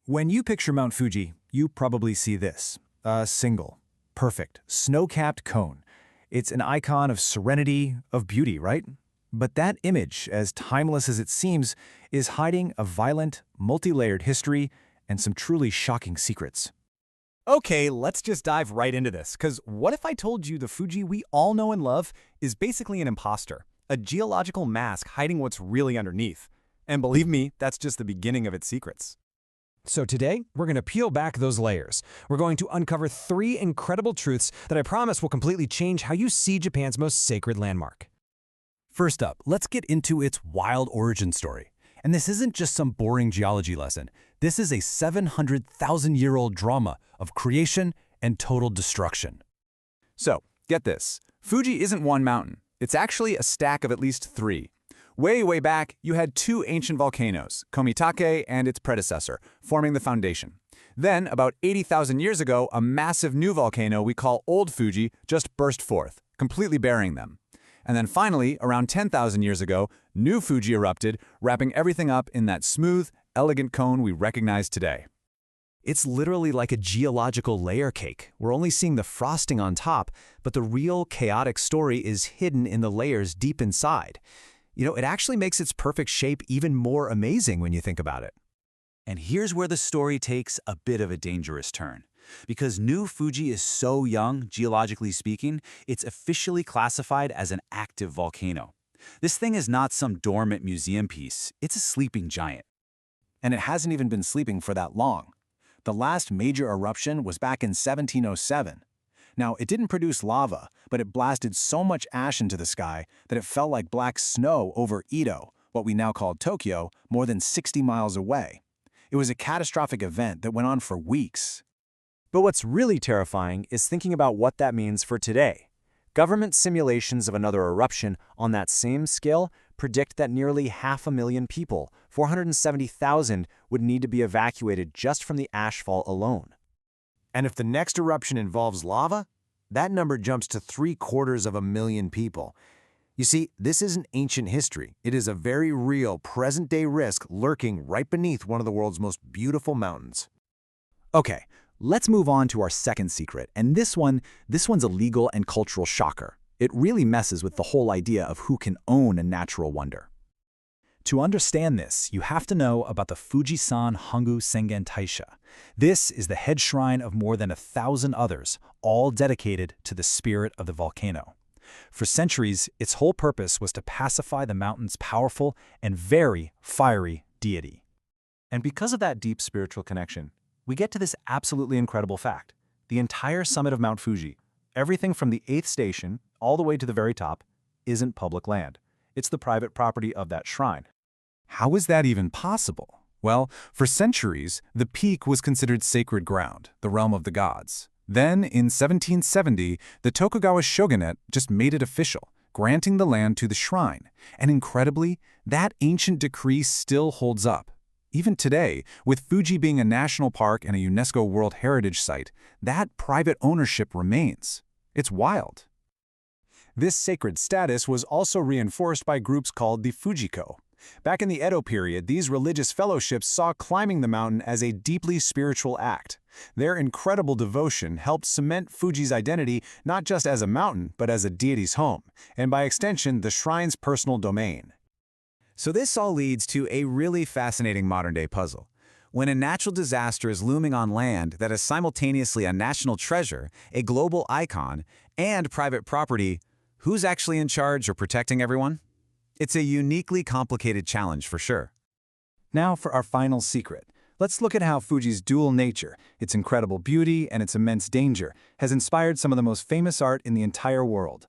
When you picture Mount Fuji, you probably see this. A single, perfect, snow-capped cone. It's an icon of serenity, of beauty, right? But that image, as timeless as it seems, is hiding a violent, multi-layered history and some truly shocking secrets. Okay, let's just dive right into this, because what if I told you the Fuji we all know and love is basically an imposter, a geological mask hiding what's really underneath? And believe me, that's just the beginning of its secrets. So today, we're going to peel back those layers. We're going to uncover 3 incredible truths that I promise will completely change how you see Japan's most sacred landmark. First up, let's get into its wild origin story. And this isn't just some boring geology lesson. This is a 700,000-year-old drama of creation and total destruction. So, get this. Fuji isn't one mountain. It's actually a stack of at least 3. Way back, you had 2 ancient volcanoes, Komitake and its predecessor, forming the foundation. Then, about 80,000 years ago, a massive new volcano we call Old Fuji just burst forth, completely burying them. And then finally, around 10,000 years ago, New Fuji erupted, wrapping everything up in that smooth, elegant cone we recognize today. It's literally like a geological layer cake. We're only seeing the frosting on top, but the real chaotic story is hidden in the layers deep inside. You know, it actually makes its perfect shape even more amazing when you think about it. And here's where the story takes a bit of a dangerous turn. Because New Fuji is so young, geologically speaking, it's officially classified as an active volcano. This thing is not some dormant museum piece, it's a sleeping giant. And it hasn't even been sleeping for that long. The last major eruption was back in 1707. Now, it didn't produce lava, but it blasted so much ash into the sky that it felt like black snow over Edo, what we now call Tokyo, more than 60 miles away. It was a catastrophic event that went on for weeks. But what's really terrifying is thinking about what that means for today. Government simulations of another eruption on that same scale predict that nearly 500,000 people, 470,000, would need to be evacuated just from the ashfall alone. And if the next eruption involves lava, that number jumps to 750,000 people. You see, this isn't ancient history. It is a very real, present-day risk lurking right beneath one of the world's most beautiful mountains. Okay, let's move on to our second secret, and this one's a legal and cultural shocker. It really messes with the whole idea of who can own a natural wonder. To understand this, you have to know about the Fujisan Hongu Sengen Taisha. This is the head shrine of more than 1,000 others, all dedicated to the spirit of the volcano. For centuries, its whole purpose was to pacify the mountain's powerful and very fiery deity. And because of that deep spiritual connection, we get to this absolutely incredible fact. The entire summit of Mount Fuji, everything from the 8th station all the way to the very top, isn't public land. It's the private property of that shrine. How is that even possible? Well, for centuries, the peak was considered sacred ground, the realm of the gods. Then, in 1770, the Tokugawa shogunate just made it official, granting the land to the shrine. And incredibly, that ancient decree still holds up. Even today, with Fuji being a national park and a UNESCO World Heritage Site, that private ownership remains. It's wild. This sacred status was also reinforced by groups called the Fujiko. Back in the Edo period, these religious fellowships saw climbing the mountain as a deeply spiritual act. Their incredible devotion helped cement Fuji's identity not just as a mountain, but as a deity's home, and by extension, the shrine's personal domain. So this all leads to a really fascinating modern-day puzzle. When a natural disaster is looming on land that is simultaneously a national treasure, a global icon, and private property, who's actually in charge or protecting everyone? It's a uniquely complicated challenge for sure. Now for our final secret. Let's look at how Fuji's dual nature, its incredible beauty and its immense danger, has inspired some of the most famous art in the entire world.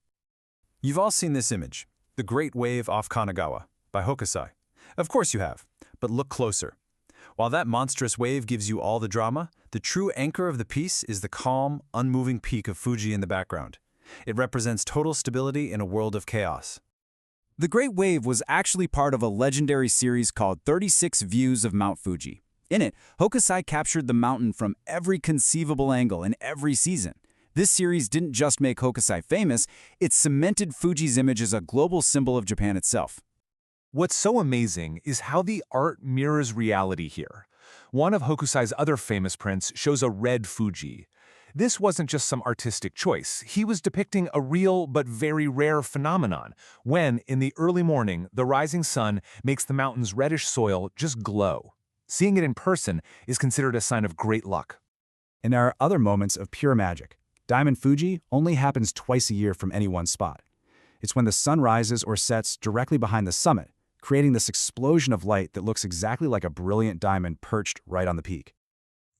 You've all seen this image, the Great Wave off Kanagawa, by Hokusai. Of course you have, but look closer. While that monstrous wave gives you all the drama, the true anchor of the piece is the calm, unmoving peak of Fuji in the background. It represents total stability in a world of chaos. The Great Wave was actually part of a legendary series called 36 Views of Mount Fuji. In it, Hokusai captured the mountain from every conceivable angle in every season. This series didn't just make Hokusai famous, it cemented Fuji's image as a global symbol of Japan itself. What's so amazing is how the art mirrors reality here. One of Hokusai's other famous prints shows a red Fuji. This wasn't just some artistic choice. He was depicting a real but very rare phenomenon, when, in the early morning, the rising sun makes the mountain's reddish soil just glow. Seeing it in person is considered a sign of great luck. And there are other moments of pure magic. Diamond Fuji only happens twice a year from any one spot. It's when the sun rises or sets directly behind the summit, creating this explosion of light that looks exactly like a brilliant diamond perched right on the peak.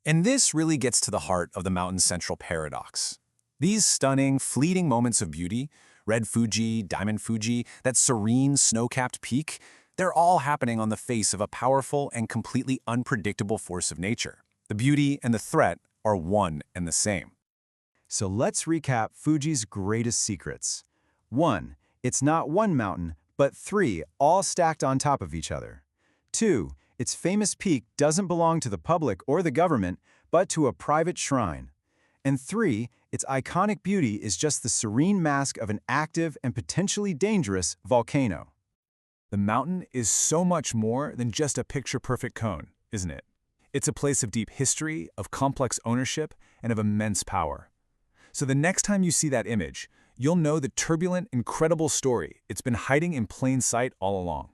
And this really gets to the heart of the mountain's central paradox. These stunning, fleeting moments of beauty, red Fuji, diamond Fuji, that serene, snow-capped peak, they're all happening on the face of a powerful and completely unpredictable force of nature. The beauty and the threat are one and the same. So let's recap Fuji's greatest secrets. 1. It's not one mountain, but 3, all stacked on top of each other. 2. Its famous peak doesn't belong to the public or the government, but to a private shrine. And 3, its iconic beauty is just the serene mask of an active and potentially dangerous volcano. The mountain is so much more than just a picture-perfect cone, isn't it? It's a place of deep history, of complex ownership, and of immense power. So the next time you see that image, you'll know the turbulent, incredible story it's been hiding in plain sight all along.